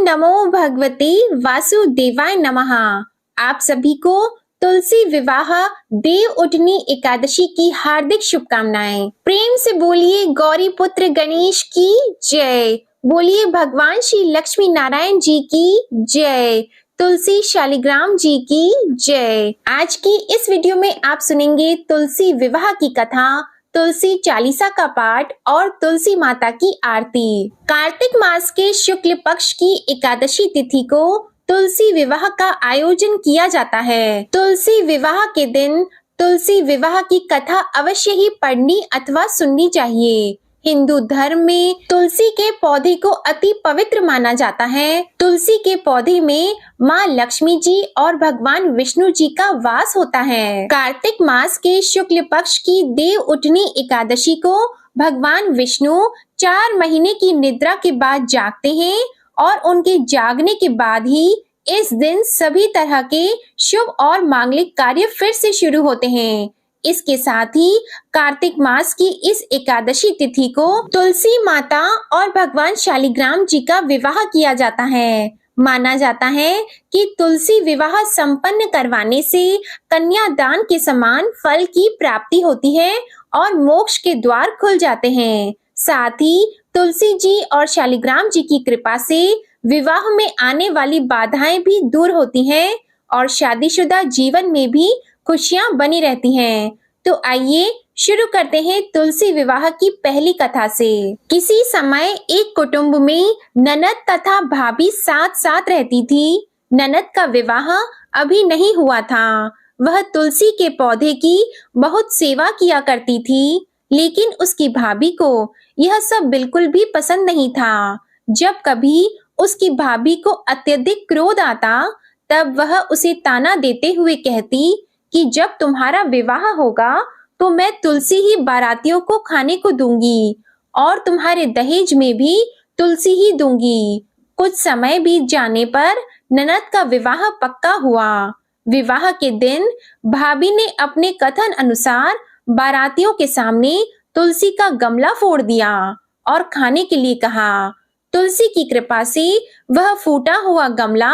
नमो भगवते वासुदेवाय नमः। आप सभी को तुलसी विवाह देव उठनी एकादशी की हार्दिक शुभकामनाएं। प्रेम से बोलिए गौरी पुत्र गणेश की जय। बोलिए भगवान श्री लक्ष्मी नारायण जी की जय। तुलसी शालिग्राम जी की जय। आज की इस वीडियो में आप सुनेंगे तुलसी विवाह की कथा, तुलसी चालीसा का पाठ और तुलसी माता की आरती। कार्तिक मास के शुक्ल पक्ष की एकादशी तिथि को तुलसी विवाह का आयोजन किया जाता है। तुलसी विवाह के दिन तुलसी विवाह की कथा अवश्य ही पढ़नी अथवा सुननी चाहिए। हिंदू धर्म में तुलसी के पौधे को अति पवित्र माना जाता है। तुलसी के पौधे में माँ लक्ष्मी जी और भगवान विष्णु जी का वास होता है। कार्तिक मास के शुक्ल पक्ष की देव उठनी एकादशी को भगवान विष्णु 4 महीने की निद्रा के बाद जागते हैं और उनके जागने के बाद ही इस दिन सभी तरह के शुभ और मांगलिक कार्य फिर से शुरू होते हैं। इसके साथ ही कार्तिक मास की इस एकादशी तिथि को तुलसी माता और भगवान शालिग्राम जी का विवाह किया जाता है। माना जाता है कि तुलसी विवाह संपन्न करवाने से कन्यादान के समान फल की प्राप्ति होती है और मोक्ष के द्वार खुल जाते हैं। साथ ही तुलसी जी और शालिग्राम जी की कृपा से विवाह में आने वाली बाधाएं भी दूर होती हैं और शादीशुदा जीवन में भी खुशियां बनी रहती हैं। तो आइए शुरू करते हैं तुलसी विवाह की पहली कथा से। किसी समय एक कुटुंब में ननद तथा भाभी साथ साथ रहती थी। ननद का विवाह अभी नहीं हुआ था। वह तुलसी के पौधे की बहुत सेवा किया करती थी, लेकिन उसकी भाभी को यह सब बिल्कुल भी पसंद नहीं था। जब कभी उसकी भाभी को अत्यधिक क्रोध आता, तब वह उसे ताना देते हुए कहती कि जब तुम्हारा विवाह होगा तो मैं तुलसी ही बारातियों को खाने को दूंगी और तुम्हारे दहेज में भी तुलसी ही दूंगी। कुछ समय बीत जाने पर ननद का विवाह पक्का हुआ। विवाह के दिन भाभी ने अपने कथन अनुसार बारातियों के सामने तुलसी का गमला फोड़ दिया और खाने के लिए कहा। तुलसी की कृपा से वह फूटा हुआ गमला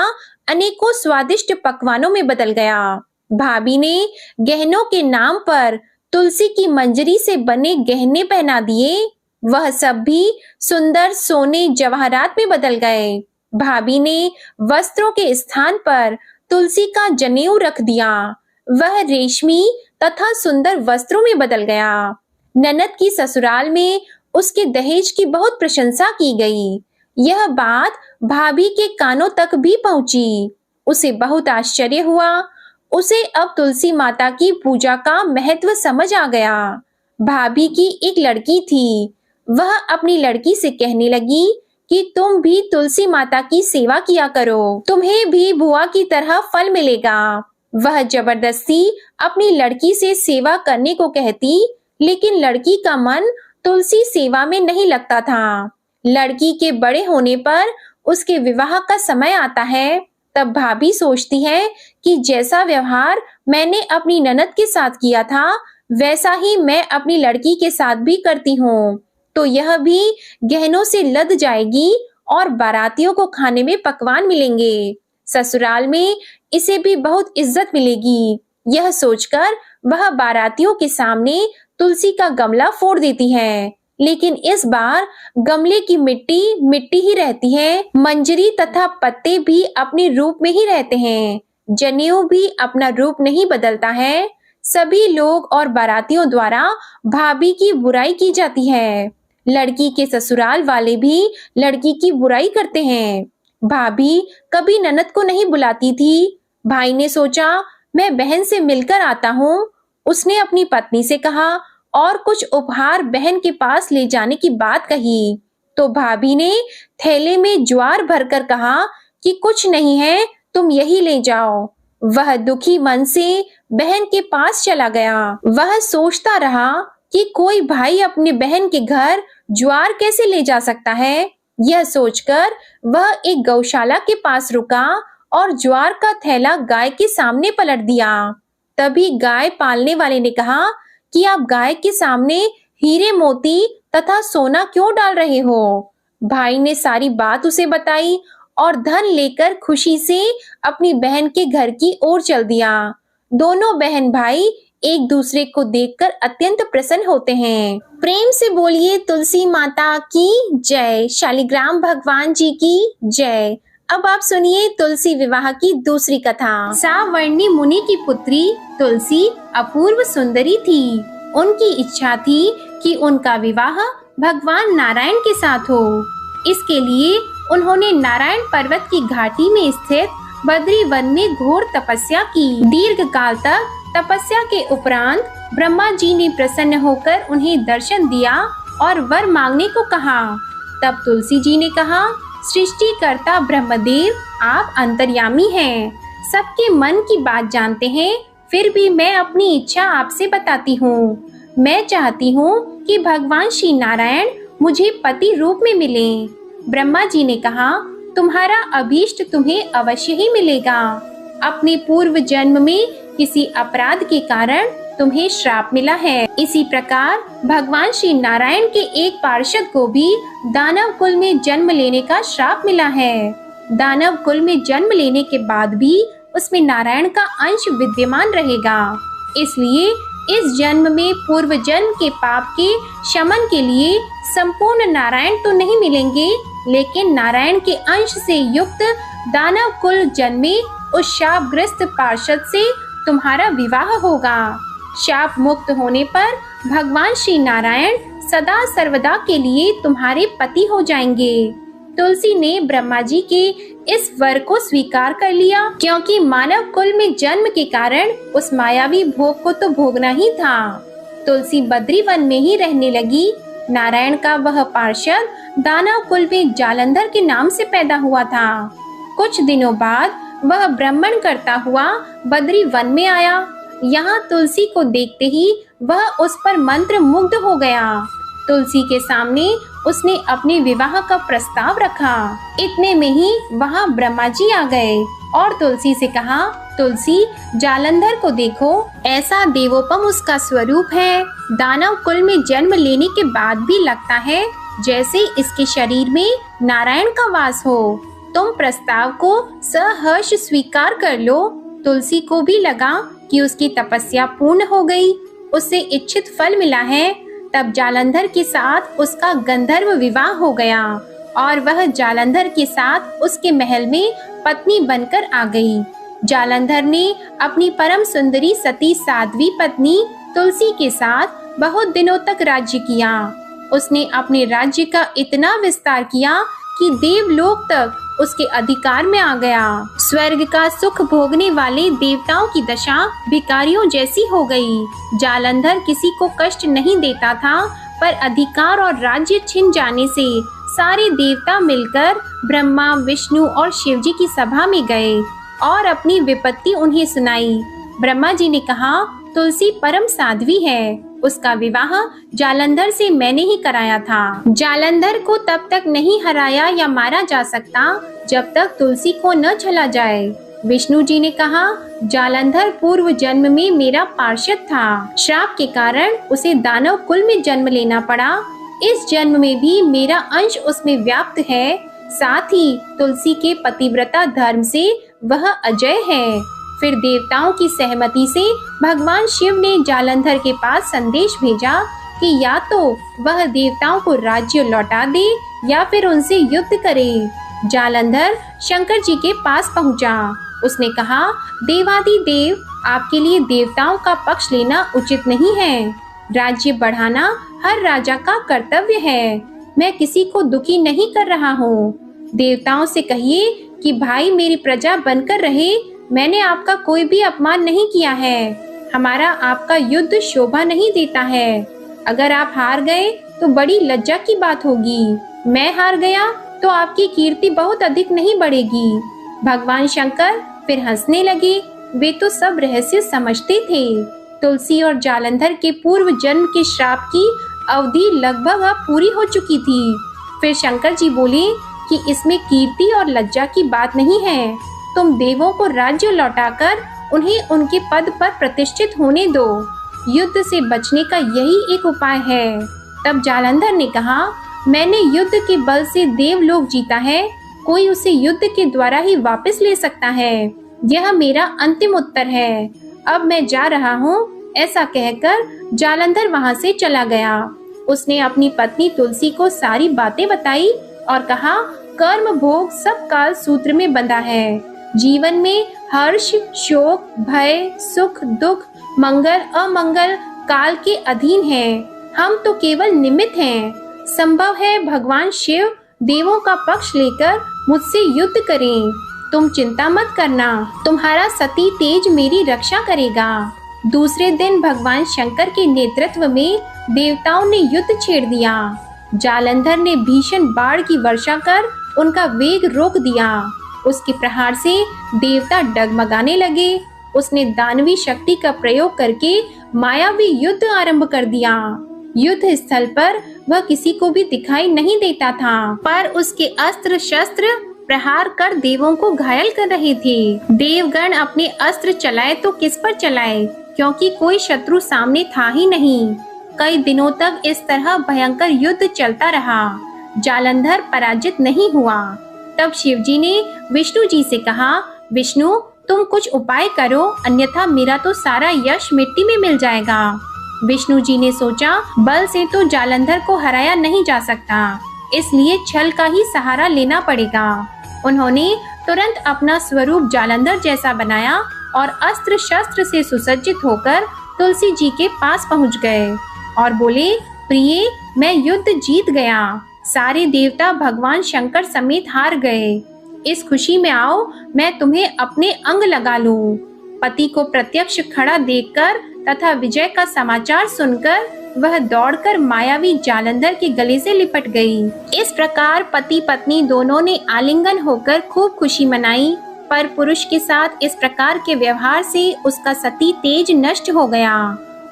अनेकों स्वादिष्ट पकवानों में बदल गया। भाभी ने गहनों के नाम पर तुलसी की मंजरी से बने गहने पहना दिए। वह सब भी सुंदर सोने जवाहरात में बदल गए। भाभी ने वस्त्रों के स्थान पर तुलसी का जनेऊ रख दिया। वह रेशमी तथा सुंदर वस्त्रों में बदल गया। ननद की ससुराल में उसके दहेज की बहुत प्रशंसा की गई। यह बात भाभी के कानों तक भी पहुंची। उसे बहुत आश्चर्य हुआ। उसे अब तुलसी माता की पूजा का महत्व समझ आ गया। भाभी की एक लड़की थी। वह अपनी लड़की से कहने लगी कि तुम भी तुलसी माता की सेवा किया करो, तुम्हें भी बुआ की तरह फल मिलेगा। वह जबरदस्ती अपनी लड़की से सेवा करने को कहती, लेकिन लड़की का मन तुलसी सेवा में नहीं लगता था। लड़की के बड़े होने पर उसके विवाह का समय आता है, तब भाभी सोचती है कि जैसा व्यवहार मैंने अपनी ननद के साथ किया था, वैसा ही मैं अपनी लड़की के साथ भी करती हूँ, तो यह भी गहनों से लद जाएगी और बारातियों को खाने में पकवान मिलेंगे। ससुराल में इसे भी बहुत इज्जत मिलेगी। यह सोचकर वह बारातियों के सामने तुलसी का गमला फोड़ देती है, लेकिन इस बार गमले की मिट्टी मिट्टी ही रहती है। मंजरी तथा पत्ते भी अपने रूप में ही रहते हैं। जनेऊ भी अपना रूप नहीं बदलता है। सभी लोग और बारातियों द्वारा भाभी की बुराई की जाती है। लड़की के ससुराल वाले भी लड़की की बुराई करते हैं। भाभी कभी ननद को नहीं बुलाती थी। भाई ने सोचा मैं बहन से मिलकर आता हूँ। उसने अपनी पत्नी से कहा और कुछ उपहार बहन के पास ले जाने की बात कही, तो भाभी ने थैले में ज्वार भरकर कहा कि कुछ नहीं है, तुम यही ले जाओ। वह दुखी मन से बहन के पास चला गया। वह सोचता रहा कि कोई भाई अपने बहन के घर ज्वार कैसे ले जा सकता है। यह सोचकर वह एक गौशाला के पास रुका और ज्वार का थैला गाय के सामने पलट दिया। तभी गाय पालने वाले ने कहा कि आप गाय के सामने हीरे मोती तथा सोना क्यों डाल रहे हो। भाई ने सारी बात उसे बताई और धन लेकर खुशी से अपनी बहन के घर की ओर चल दिया। दोनों बहन भाई एक दूसरे को देखकर अत्यंत प्रसन्न होते हैं। प्रेम से बोलिए तुलसी माता की जय, शालिग्राम भगवान जी की जय। अब आप सुनिए तुलसी विवाह की दूसरी कथा। सावर्णी मुनि की पुत्री तुलसी अपूर्व सुंदरी थी। उनकी इच्छा थी कि उनका विवाह भगवान नारायण के साथ हो। इसके लिए उन्होंने नारायण पर्वत की घाटी में स्थित बद्री वन में घोर तपस्या की। दीर्घ काल तक तपस्या के उपरांत ब्रह्मा जी ने प्रसन्न होकर उन्हें दर्शन दिया और वर मांगने को कहा। तब तुलसी जी ने कहा, सृष्टिकर्ता ब्रह्मदेव, आप अंतर्यामी हैं, सबके मन की बात जानते हैं, फिर भी मैं अपनी इच्छा आपसे बताती हूँ। मैं चाहती हूँ कि भगवान श्री नारायण मुझे पति रूप में मिलें। ब्रह्मा जी ने कहा, तुम्हारा अभीष्ट तुम्हें अवश्य ही मिलेगा। अपने पूर्व जन्म में किसी अपराध के कारण तुम्हें श्राप मिला है। इसी प्रकार भगवान श्री नारायण के एक पार्षद को भी दानव कुल में जन्म लेने का श्राप मिला है। दानव कुल में जन्म लेने के बाद भी उसमें नारायण का अंश विद्यमान रहेगा। इसलिए इस जन्म में पूर्व जन्म के पाप के शमन के लिए संपूर्ण नारायण तो नहीं मिलेंगे, लेकिन नारायण के अंश से युक्त दानव कुल जन्मे उस शापग्रस्त पार्षद से तुम्हारा विवाह होगा। शाप मुक्त होने पर भगवान श्री नारायण सदा सर्वदा के लिए तुम्हारे पति हो जाएंगे। तुलसी ने ब्रह्मा जी के इस वर को स्वीकार कर लिया, क्योंकि मानव कुल में जन्म के कारण उस मायावी भोग को तो भोगना ही था। तुलसी बद्री वन में ही रहने लगी। नारायण का वह पार्षद दानव कुल में जालंधर के नाम से पैदा हुआ था। कुछ दिनों बाद वह ब्राह्मण करता हुआ बद्री वन में आया। यहाँ तुलसी को देखते ही वह उस पर मंत्र मुग्ध हो गया। तुलसी के सामने उसने अपने विवाह का प्रस्ताव रखा। इतने में ही वहाँ ब्रह्मा जी आ गए और तुलसी से कहा, तुलसी, जालंधर को देखो, ऐसा देवोपम उसका स्वरूप है। दानव कुल में जन्म लेने के बाद भी लगता है जैसे इसके शरीर में नारायण का वास हो। तुम प्रस्ताव को सहर्ष स्वीकार कर लो। तुलसी को भी लगा कि उसकी तपस्या पूर्ण हो गई, उसे इच्छित फल मिला है। तब जालंधर के साथ उसका गंधर्व विवाह हो गया और वह जालंधर के साथ उसके महल में पत्नी बनकर आ गई। जालंधर ने अपनी परम सुंदरी सती साध्वी पत्नी तुलसी के साथ बहुत दिनों तक राज्य किया। उसने अपने राज्य का इतना विस्तार किया कि देवलोक तक उसके अधिकार में आ गया। स्वर्ग का सुख भोगने वाले देवताओं की दशा भिखारियों जैसी हो गई। जालंधर किसी को कष्ट नहीं देता था, पर अधिकार और राज्य छिन जाने से सारे देवता मिलकर ब्रह्मा, विष्णु और शिव जी की सभा में गए और अपनी विपत्ति उन्हें सुनाई। ब्रह्मा जी ने कहा, तुलसी परम साध्वी है, उसका विवाह जालंधर से मैंने ही कराया था। जालंधर को तब तक नहीं हराया या मारा जा सकता जब तक तुलसी को न छला जाए। विष्णु जी ने कहा, जालंधर पूर्व जन्म में मेरा पार्षद था। श्राप के कारण उसे दानव कुल में जन्म लेना पड़ा। इस जन्म में भी मेरा अंश उसमें व्याप्त है। साथ ही तुलसी के पतिव्रता धर्म से वह अजय है। फिर देवताओं की सहमति से भगवान शिव ने जालंधर के पास संदेश भेजा कि या तो वह देवताओं को राज्य लौटा दे या फिर उनसे युद्ध करे। जालंधर शंकर जी के पास पहुंचा। उसने कहा, देवादिदेव, आपके लिए देवताओं का पक्ष लेना उचित नहीं है। राज्य बढ़ाना हर राजा का कर्तव्य है। मैं किसी को दुखी नहीं कर रहा हूँ। देवताओं से कहिए कि भाई मेरी प्रजा बनकर रहे। मैंने आपका कोई भी अपमान नहीं किया है। हमारा आपका युद्ध शोभा नहीं देता है। अगर आप हार गए तो बड़ी लज्जा की बात होगी। मैं हार गया तो आपकी कीर्ति बहुत अधिक नहीं बढ़ेगी। भगवान शंकर फिर हंसने लगे। वे तो सब रहस्य समझते थे। तुलसी और जालंधर के पूर्व जन्म के श्राप की अवधि लगभग अब पूरी हो चुकी थी। फिर शंकर जी बोले कि इसमें कीर्ति और लज्जा की बात नहीं है। तुम देवों को राज्य लौटाकर उन्हें उनके पद पर प्रतिष्ठित होने दो। युद्ध से बचने का यही एक उपाय है। तब जालंधर ने कहा, मैंने युद्ध के बल से देवलोक जीता है। कोई उसे युद्ध के द्वारा ही वापस ले सकता है। यह मेरा अंतिम उत्तर है। अब मैं जा रहा हूँ। ऐसा कहकर जालंधर वहां से चला गया। उसने अपनी पत्नी तुलसी को सारी बातें बताई और कहा, कर्म भोग सब काल सूत्र में बंधा है। जीवन में हर्ष, शोक, भय, सुख, दुख, मंगल, अमंगल काल के अधीन है। हम तो केवल निमित्त हैं। संभव है भगवान शिव देवों का पक्ष लेकर मुझसे युद्ध करें। तुम चिंता मत करना, तुम्हारा सती तेज मेरी रक्षा करेगा। दूसरे दिन भगवान शंकर के नेतृत्व में देवताओं ने युद्ध छेड़ दिया। जालंधर ने भीषण बाढ़ की वर्षा कर उनका वेग रोक दिया। उसके प्रहार से देवता डगमगाने लगे। उसने दानवी शक्ति का प्रयोग करके मायावी युद्ध आरंभ कर दिया। युद्ध स्थल पर वह किसी को भी दिखाई नहीं देता था, पर उसके अस्त्र शस्त्र प्रहार कर देवों को घायल कर रहे थे। देवगण अपने अस्त्र चलाए तो किस पर चलाए, क्योंकि कोई शत्रु सामने था ही नहीं। कई दिनों तक इस तरह भयंकर युद्ध चलता रहा। जालंधर पराजित नहीं हुआ। तब शिवजी ने विष्णु जी से कहा, विष्णु तुम कुछ उपाय करो, अन्यथा मेरा तो सारा यश मिट्टी में मिल जाएगा। विष्णु जी ने सोचा, बल से तो जालंधर को हराया नहीं जा सकता, इसलिए छल का ही सहारा लेना पड़ेगा। उन्होंने तुरंत अपना स्वरूप जालंधर जैसा बनाया और अस्त्र शस्त्र से सुसज्जित होकर तुलसी जी के पास पहुंच गए और बोले, प्रिय मैं युद्ध जीत गया। सारे देवता भगवान शंकर समेत हार गए। इस खुशी में आओ, मैं तुम्हें अपने अंग लगा लूं। पति को प्रत्यक्ष खड़ा देखकर तथा विजय का समाचार सुनकर वह दौड़कर मायावी जालंधर के गले से लिपट गई। इस प्रकार पति पत्नी दोनों ने आलिंगन होकर खूब खुशी मनाई। पर पुरुष के साथ इस प्रकार के व्यवहार से उसका सती तेज नष्ट हो गया।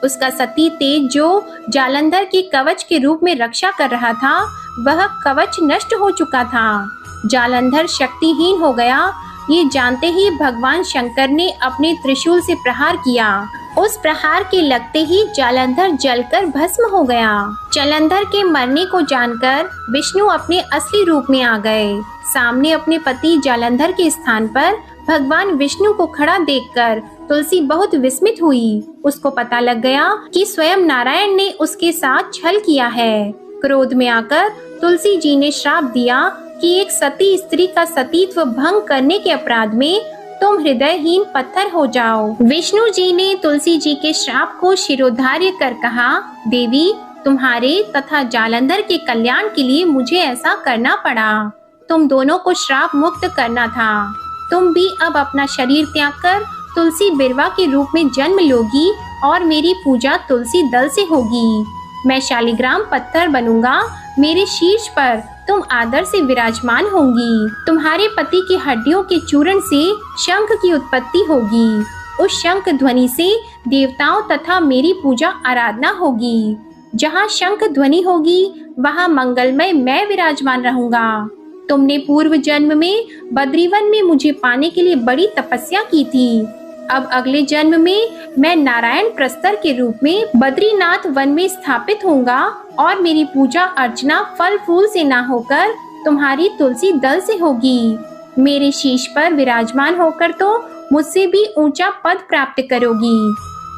उसका सती तेज जो जालंधर के कवच के रूप में रक्षा कर रहा था, वह कवच नष्ट हो चुका था। जालंधर शक्तिहीन हो गया। ये जानते ही भगवान शंकर ने अपने त्रिशूल से प्रहार किया। उस प्रहार के लगते ही जालंधर जलकर भस्म हो गया। जालंधर के मरने को जानकर विष्णु अपने असली रूप में आ गए। सामने अपने पति जालंधर के स्थान पर भगवान विष्णु को खड़ा देखकर तुलसी बहुत विस्मित हुई। उसको पता लग गया कि स्वयं नारायण ने उसके साथ छल किया है। क्रोध में आकर तुलसी जी ने श्राप दिया कि एक सती स्त्री का सतीत्व भंग करने के अपराध में तुम हृदयहीन पत्थर हो जाओ। विष्णु जी ने तुलसी जी के श्राप को शिरोधार्य कर कहा, देवी तुम्हारे तथा जालंधर के कल्याण के लिए मुझे ऐसा करना पड़ा। तुम दोनों को श्राप मुक्त करना था। तुम भी अब अपना शरीर त्याग कर तुलसी बिरवा के रूप में जन्म लोगी और मेरी पूजा तुलसी दल से होगी। मैं शालिग्राम पत्थर बनूंगा। मेरे शीर्ष पर तुम आदर से विराजमान होंगी। तुम्हारे पति की हड्डियों के चूर्ण से शंख की उत्पत्ति होगी। उस शंख ध्वनि से देवताओं तथा मेरी पूजा आराधना होगी। जहाँ शंख ध्वनि होगी वहाँ मंगलमय मैं विराजमान रहूंगा। तुमने पूर्व जन्म में बद्रीवन में मुझे पाने के लिए बड़ी तपस्या की थी। अब अगले जन्म में मैं नारायण प्रस्तर के रूप में बद्रीनाथ वन में स्थापित होऊंगा और मेरी पूजा अर्चना फल फूल से ना होकर तुम्हारी तुलसी दल से होगी। मेरे शीश पर विराजमान होकर तो मुझसे भी ऊंचा पद प्राप्त करोगी।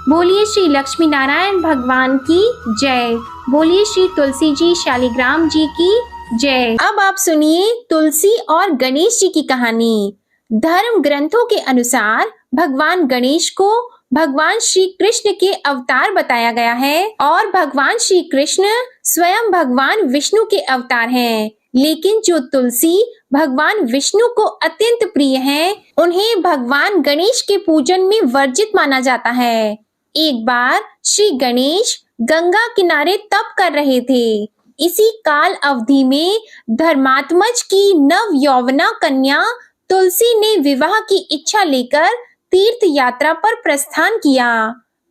बोलिए श्री लक्ष्मी नारायण भगवान की जय। बोलिए श्री तुलसी जी शालिग्राम जी की जय। अब आप सुनिए तुलसी और गणेश जी की कहानी। धर्म ग्रंथों के अनुसार भगवान गणेश को भगवान श्री कृष्ण के अवतार बताया गया है और भगवान श्री कृष्ण स्वयं भगवान विष्णु के अवतार हैं। लेकिन जो तुलसी भगवान विष्णु को अत्यंत प्रिय हैं, उन्हें भगवान गणेश के पूजन में वर्जित माना जाता है। एक बार श्री गणेश गंगा किनारे तप कर रहे थे। इसी काल अवधि में धर्मात्मज की नव यौवना कन्या तुलसी ने विवाह की इच्छा लेकर तीर्थ यात्रा पर प्रस्थान किया।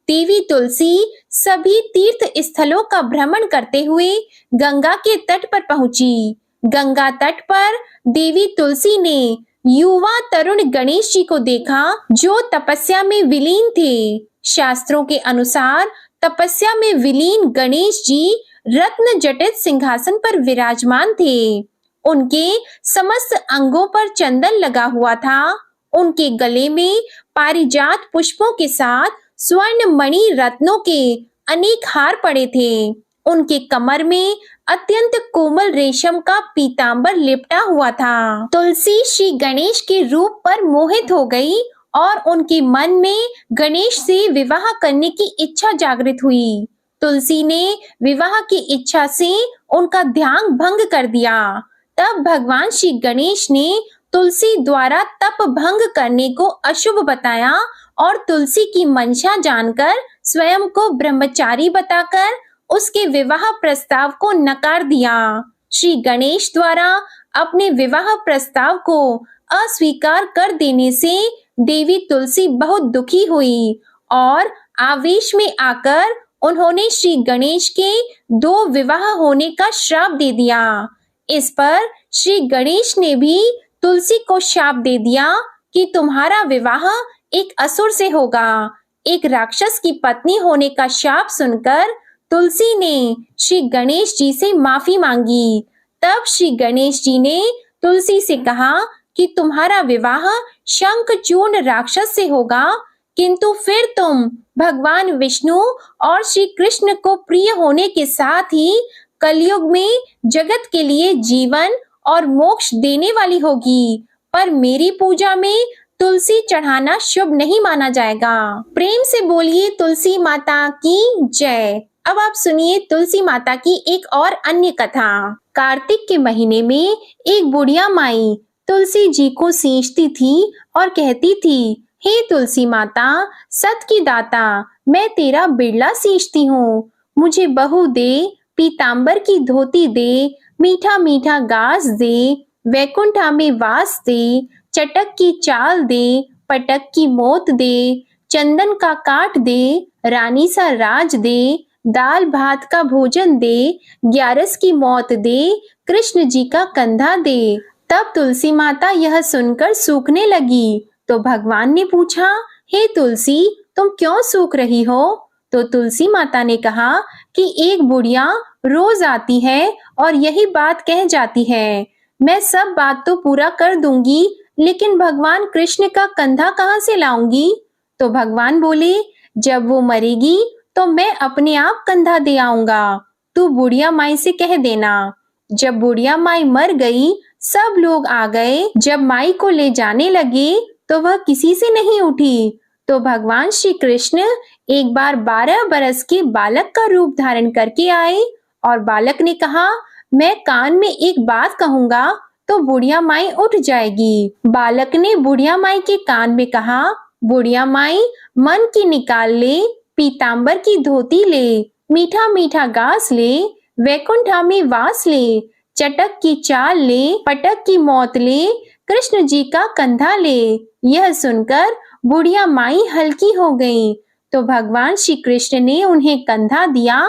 देवी तुलसी सभी तीर्थ स्थलों का भ्रमण करते हुए गंगा के तट पर पहुंची। गंगा तट पर देवी तुलसी ने युवा तरुण गणेश जी को देखा, जो तपस्या में विलीन थे। शास्त्रों के अनुसार तपस्या में विलीन गणेश जी रत्न जटित सिंहासन पर विराजमान थे। उनके समस्त अंगों पर चंदन लगा हुआ था। उनके गले में पारिजात पुष्पों के साथ स्वर्ण मणि रत्नों के अनेक हार पड़े थे। उनके कमर में अत्यंत कोमल रेशम का पीतांबर लिपटा हुआ था। तुलसी श्री गणेश के रूप पर मोहित हो गई और उनके मन में गणेश से विवाह करने की इच्छा जागृत हुई। तुलसी ने विवाह की इच्छा से उनका ध्यान भंग कर दिया। तब भगवान श्री गणेश ने तुलसी द्वारा तप भंग करने को अशुभ बताया और तुलसी की मंशा जानकर स्वयं को ब्रह्मचारी बताकर उसके विवाह प्रस्ताव को नकार दिया। श्री गणेश द्वारा अपने विवाह प्रस्ताव को अस्वीकार कर देने से देवी तुलसी बहुत दुखी हुई और आवेश में आकर उन्होंने श्री गणेश के 2 विवाह होने का श्राप दे दिया। इस पर श्री गणेश ने भी तुलसी को शाप दे दिया कि तुम्हारा विवाह एक असुर से होगा। एक राक्षस की पत्नी होने का शाप सुनकर तुलसी ने श्री गणेश जी से माफी मांगी। तब श्री गणेश जी ने तुलसी से कहा कि तुम्हारा विवाह शंखचूर्ण राक्षस से होगा, किंतु फिर तुम भगवान विष्णु और श्री कृष्ण को प्रिय होने के साथ ही कलयुग में जगत के लिए जीवन और मोक्ष देने वाली होगी, पर मेरी पूजा में तुलसी चढ़ाना शुभ नहीं माना जाएगा। प्रेम से बोलिए तुलसी माता की जय। अब आप सुनिए तुलसी माता की एक और अन्य कथा। कार्तिक के महीने में एक बुढ़िया माई तुलसी जी को सींचती थी और कहती थी, हे तुलसी माता, सत की दाता, मैं तेरा बिड़ला सींचती हूँ, मुझे बहू दे, पीतांबर की धोती दे, मीठा मीठा गास दे, वैकुंठा में वास दे, चटक की चाल दे, पटक की मोत दे, चंदन का काट दे, रानी सा राज दे, दाल भात का भोजन दे, 11 की मौत दे, कृष्ण जी का कंधा दे। तब तुलसी माता यह सुनकर सूखने लगी। तो भगवान ने पूछा, हे तुलसी, तुम क्यों सूख रही हो? तो तुलसी माता ने कहा कि एक बुढ़िया रोज आती है और यही बात कह जाती है, मैं सब बात तो पूरा कर दूंगी, लेकिन भगवान कृष्ण का कंधा कहाँ से लाऊंगी? तो भगवान बोले, जब वो मरेगी तो मैं अपने आप कंधा दे आऊंगा, तू बुढ़िया माई से कह देना। जब बुढ़िया माई मर गई, सब लोग आ गए। जब माई को ले जाने लगे तो वह किसी से नहीं उठी। तो भगवान श्री कृष्ण एक बार 12 बरस के बालक का रूप धारण करके आए और बालक ने कहा, मैं कान में एक बात कहूंगा तो बुढ़िया माई उठ जाएगी। बालक ने बुढ़िया माई के कान में कहा, बुढ़िया माई, मन की निकाल ले, पीतांबर की धोती ले, मीठा मीठा गास ले, वैकुंठा में वास ले, चटक की चाल ले, पटक की मौत ले, कृष्ण जी का कंधा ले। यह सुनकर बुढ़िया माई हल्की हो गई। तो भगवान श्री कृष्ण ने उन्हें कंधा दिया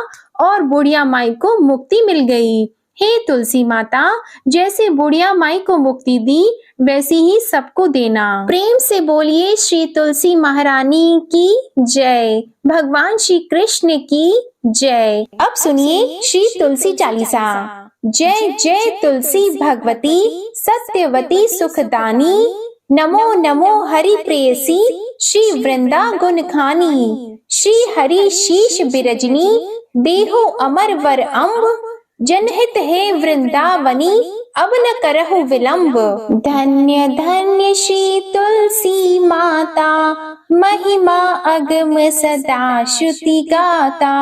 और बुढ़िया माई को मुक्ति मिल गई। हे तुलसी माता, जैसे बुढ़िया माई को मुक्ति दी वैसी ही सबको देना। प्रेम से बोलिए श्री तुलसी महारानी की जय, भगवान श्री कृष्ण की जय। अब सुनिए श्री तुलसी चालीसा। जय जय तुलसी भगवती, सत्यवती सुखदानी, नमो नमो हरि प्रेयसी, श्री वृंदा गुण खानी, श्री हरि शीश बिरजनी, देहो अमर वर अम्ब, जनहित है वृंदावनी, अब न करहु विलंब। धन्य धन्य श्री तुलसी माता, महिमा अगम सदा श्रुति गाता,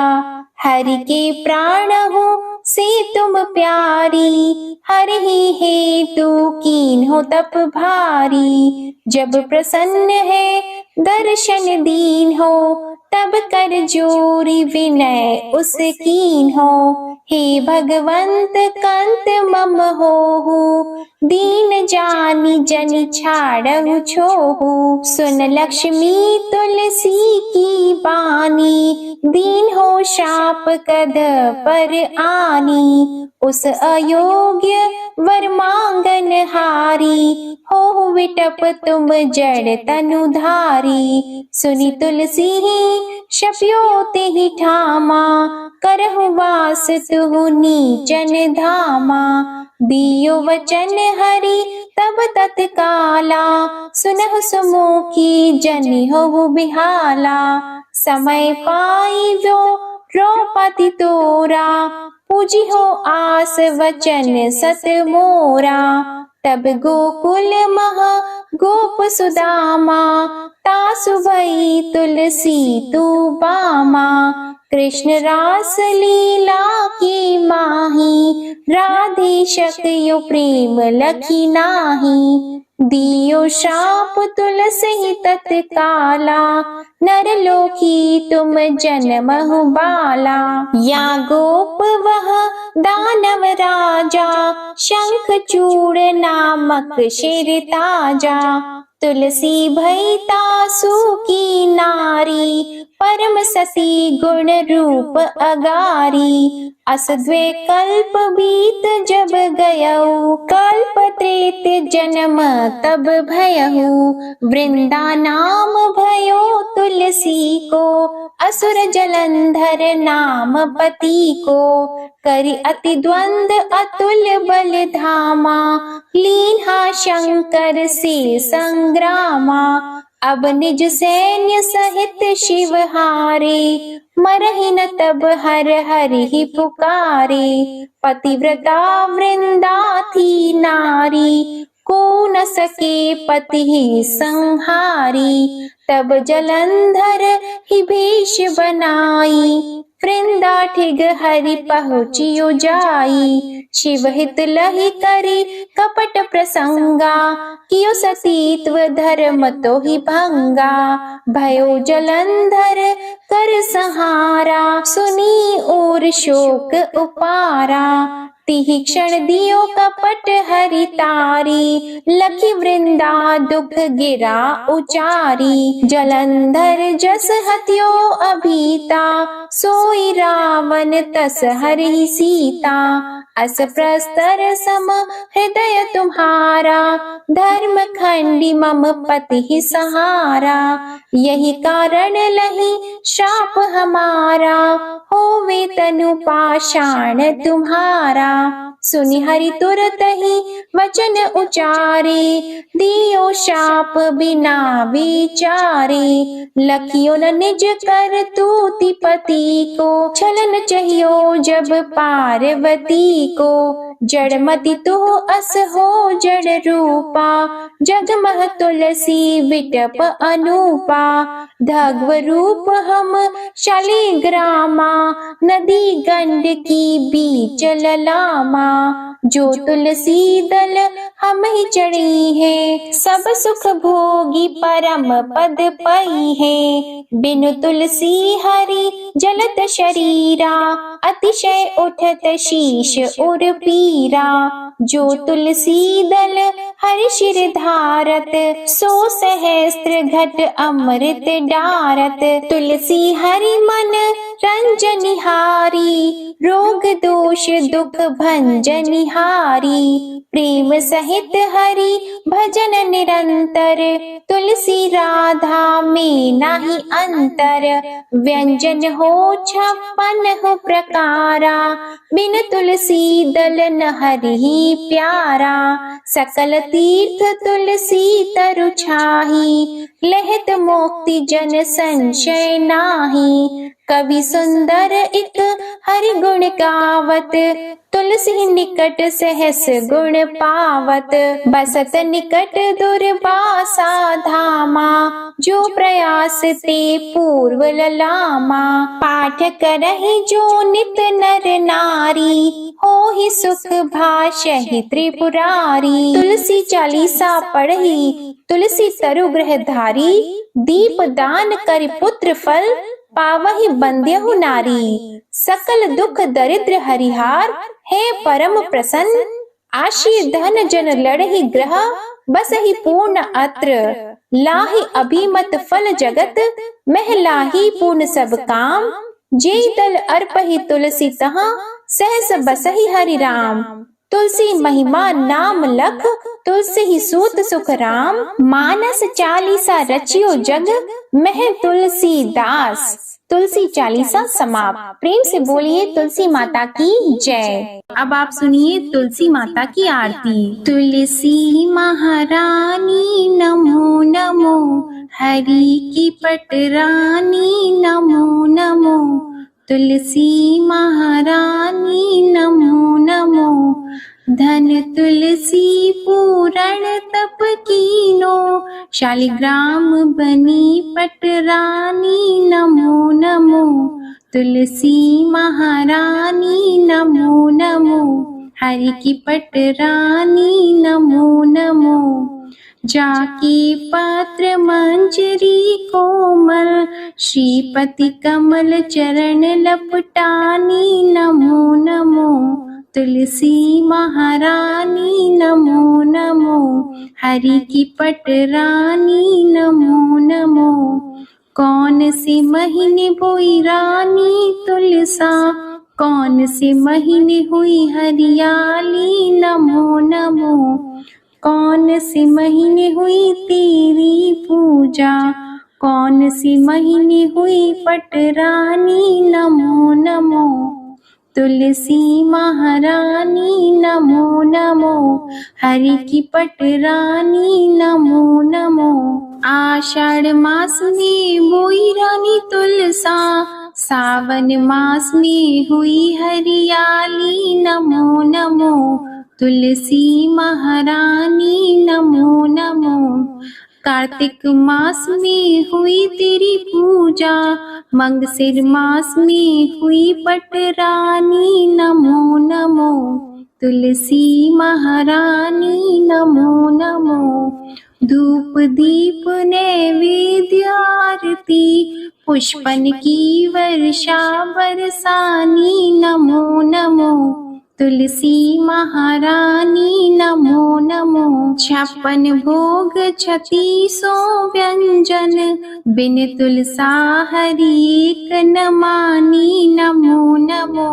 हरि के प्राण हो से तुम प्यारी, हरि ही हेतु कीन हो तप भारी, जब प्रसन्न है दर्शन दीन हो, तब कर जोरी विनय उस कीन हो, हे भगवंत कंत मम होहु, दीन जानी जन छाड़हु छोहु, सुन लक्ष्मी तुलसी की बानी, दीन हो शाप कद पर आनी, उस अयोग्य वर मांगन हारी, हो विटप तुम जड़ तनुधारी, सुनी तुलसी शप्यो ते ही ठामा, करहु वास तुहु नीचन धामा, दियो वचन हरि तब तत्काला, सुनहु सुमुखी जनि हो बिहाला। समय पाई वो द्रौपदी तोरा, पूजी हो आस वचन सत मोरा। तब गोकुल मह गोप सुदामा, तासु भई तुलसी तू बामा। कृष्ण रास लीला की माही, राधे शक्यो प्रेम लखी नाही। दियो शाप तुलसी तत्काला, नर लोकी तुम जन्महु बाला। या गोप वह दानव राजा, शंख चूड़ नामक शिर ताजा। तुलसी भई तासु की नारी, परम सती गुण रूप अगारी। अस द्वे कल्प बीत जब गयऊ, कल्प त्रेत जन्म तब भयहु। वृंदा नाम भयो तुलसी को, असुर जलंधर नाम पति को। करि अति द्वंद अतुल बल धामा, लीन्हा शंकर से संग्रामा। अब निज सैन्य सहित शिव हारे, मरहि न तब हर हरि ही पुकारे। पतिव्रता वृंदा थी नारी, को न सके पति ही संहारी। तब जलंधर ही भेष बनाई, वृंदा ठिग हरि पहुँचियो जाई। शिव हित लहि करी कपट प्रसंगा, कियो सतीत्व धर्म तो ही भंगा। भयो जलंधर कर संहारा, सुनी और शोक उपारा। तिहि क्षण दियो कपट हरि तारी, लखी वृंदा दुख गिरा उचारी। जलंधर जस हत्यो अभीता, सोई रावण तस हरि सीता। अस प्रस्तर सम हृदय तुम्हारा, धर्म खंडी मम पति सहारा। यही कारण लही शाप हमारा, होवे तनु पाषाण तुम्हारा। सुनि हरि तुरत ही वचन उचारे, दियो शाप बिना विचारे। लखियो न निज कर तूति पति को, छलन चाहियो जब पार्वती को। जड़मति तू अस हो जड़ रूपा, जगमह तुलसी विटप अनूपा। धग्व रूप हम शालिग्रामा, नदी गंड की बीच ललामा। जो तुलसी दल हम ही चढ़ी है, सब सुख भोगी परम पद पई है। बिनु तुलसी हरि जलत शरीरा, अतिशय उठत शीश उर पीरा। जो तुलसी दल हरि शिर धारत, सो सहस्त्र घट अमृत डारत। तुलसी हरि मन रंजनिहारी, रोग दोष दुख भंजनिहारी। प्रेम सहित हरि भजन निरंतर, तुलसी राधा में नाही अंतर। व्यंजन हो 56 हो प्रकारा, बिन तुलसी दल न हरि प्यारा। सकल तीर्थ तुलसी तरु छाही, लहत मोक्ति जन संशय नाही। कवि सुंदर एक हरि गुण गावत, तुलसी निकट सहस गुण पावत। बसत निकट दुर्वासा धामा, जो प्रयास ते पूर्व ललामा। पाठ करहि जो नित नर नारी, हो ही सुख भाषहि त्रिपुरारी। तुलसी चालीसा पढ़ी तुलसी तरु ग्रह धारी, दीप दान कर पुत्र फल पावहि बंद्यहु नारी। सकल दुख दरिद्र हरिहार, है परम प्रसन्न। आशी धन जन लड़हि ग्रह, बसहि पूर्ण अत्र। लाहि अभिमत फल जगत, मह लाहि पूर्ण सब काम। जे दल अर्पहि तुलसी तहाँ, सहस बसहि हरि राम। तुलसी महिमा नाम लख, तुलसी ही सूत सुख राम। मानस चालीसा रचियो जग, मह तुलसी दास। तुलसी चालीसा समाप्त। प्रेम से बोलिए तुलसी माता की जय। अब आप सुनिए तुलसी माता की आरती। तुलसी महारानी नमो नमो, हरि की पटरानी नमो नमो। तुलसी महारानी नमो नमो, धन तुलसी पूरण तप कीनो, शालिग्राम बनी पटरानी नमो नमो। तुलसी महारानी नमो नमो, हरि की पटरानी नमो नमो। जाकी पात्र मंजरी कोमल, श्रीपति कमल चरण लपटानी नमो नमो। तुलसी महारानी नमो नमो, हरि की पटरानी नमो नमो। कौन से महीने बोई रानी तुलसा, कौन से महीने हुई हरियाली नमो नमो। कौन से महीने हुई तेरी पूजा, कौन से महीने हुई पटरानी नमो नमो। तुलसी महारानी नमो नमो, हरि की पटरानी नमो नमो। आषाढ़ मास में बोई रानी तुलसा, सावन मास में हुई हरियाली नमो नमो। तुलसी महारानी नमो नमो। कार्तिक मास में हुई तेरी पूजा, मंगसिर मास में हुई पटरानी नमो नमो। तुलसी महारानी नमो नमो। धूप दीप नैवेद्य आरती, पुष्पन की वर्षा बरसानी नमो नमो। तुलसी महारानी नमो नमो। 56 भोग 3600 व्यंजन, बिन तुलसा हरि एक न मानी नमो नमो।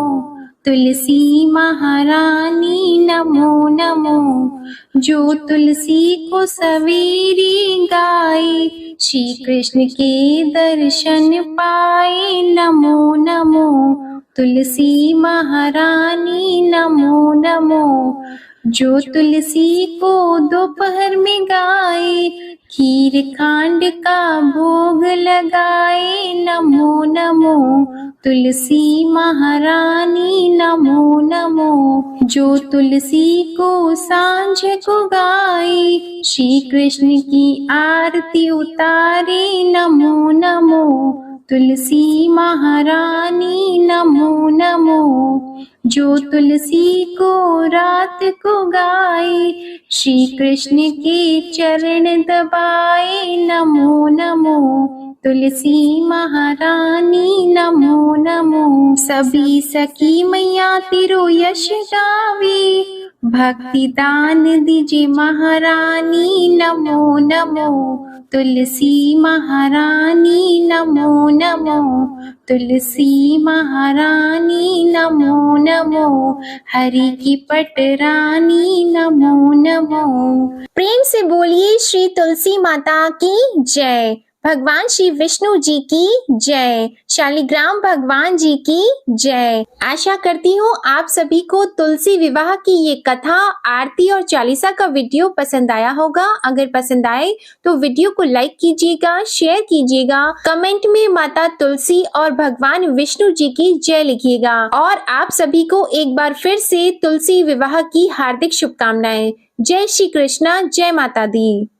तुलसी महारानी नमो नमो। जो तुलसी को सवेरे गाए, श्री कृष्ण के दर्शन पाए नमो नमो। तुलसी महारानी नमो नमो। जो तुलसी को दोपहर में गाए, खीर खांड का भोग लगाए नमो नमो। तुलसी महारानी नमो नमो। जो तुलसी को सांझ को गाए, श्री कृष्ण की आरती उतारे नमो नमो। तुलसी महारानी नमो नमो। जो तुलसी को रात को गाए, श्री कृष्ण के चरण दबाए नमो नमो। तुलसी महारानी नमो नमो। सभी सखी मैया तेरो यश गावे, भक्ति दान दीजिए महारानी नमो नमो। तुलसी महारानी नमो नमो। तुलसी महारानी नमो नमो, हरि की पटरानी नमो नमो। प्रेम से बोलिए श्री तुलसी माता की जय। भगवान श्री विष्णु जी की जय। शालिग्राम भगवान जी की जय। आशा करती हूँ आप सभी को तुलसी विवाह की ये कथा, आरती और चालीसा का वीडियो पसंद आया होगा। अगर पसंद आए तो वीडियो को लाइक कीजिएगा, शेयर कीजिएगा, कमेंट में माता तुलसी और भगवान विष्णु जी की जय लिखिएगा। और आप सभी को एक बार फिर से तुलसी विवाह की हार्दिक शुभकामनाएं। जय श्री कृष्णा, जय माता दी।